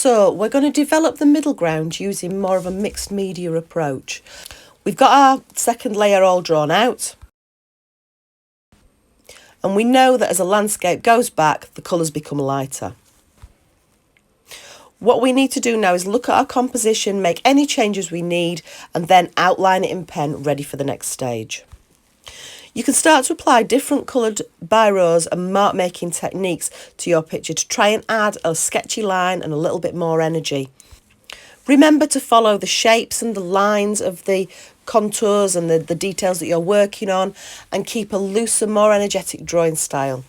So we're going to develop the middle ground using more of a mixed media approach. We've got our second layer all drawn out. And we know that as a landscape goes back, the colours become lighter. What we need to do now is look at our composition, make any changes we need, and then outline it in pen, ready for the next stage. You can start to apply different coloured biros and mark making techniques to your picture to try and add a sketchy line and a little bit more energy. Remember to follow the shapes and the lines of the contours and the details that you're working on, and keep a looser, more energetic drawing style.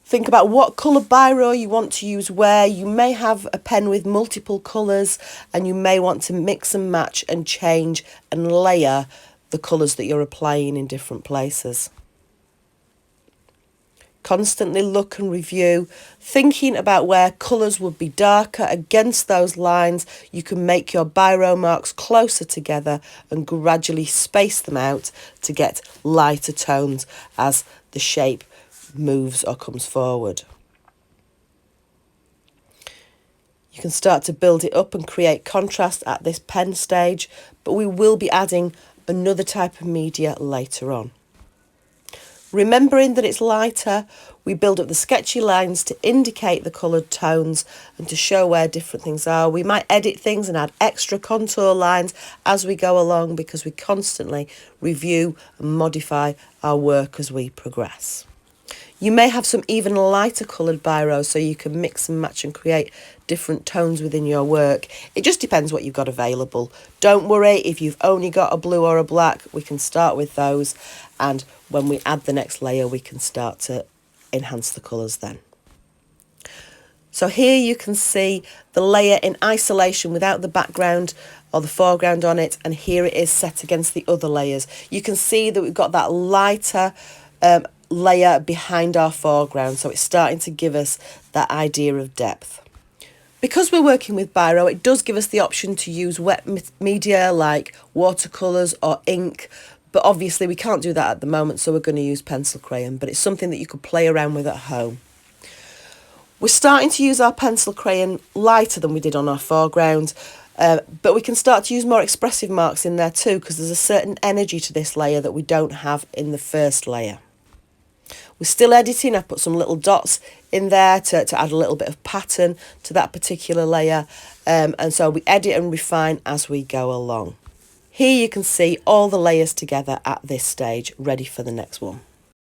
Think about what colour biro you want to use where. You may have a pen with multiple colours and you may want to mix and match and change and layer the colours that you're applying in different places. Constantly look and review, thinking about where colours would be darker against those lines. You can make your biro marks closer together and gradually space them out to get lighter tones as the shape moves or comes forward. You can start to build it up and create contrast at this pen stage, but we will be adding another type of media later on. Remembering that it's lighter, we build up the sketchy lines to indicate the coloured tones and to show where different things are. We might edit things and add extra contour lines as we go along, because we constantly review and modify our work as we progress. You may have some even lighter coloured biros so you can mix and match and create different tones within your work. It just depends what you've got available. Don't worry if you've only got a blue or a black, we can start with those, and when we add the next layer we can start to enhance the colours then. So here you can see the layer in isolation without the background or the foreground on it, and here it is set against the other layers. You can see that we've got that lighter layer behind our foreground, so it's starting to give us that idea of depth. Because we're working with biro, it does give us the option to use wet media like watercolours or ink, but obviously we can't do that at the moment, so we're going to use pencil crayon, but it's something that you could play around with at home. We're starting to use our pencil crayon lighter than we did on our foreground, but we can start to use more expressive marks in there too, because there's a certain energy to this layer that we don't have in the first layer. We're still editing. I put some little dots in there to add a little bit of pattern to that particular layer, and so we edit and refine as we go along. Here you can see all the layers together at this stage, ready for the next one.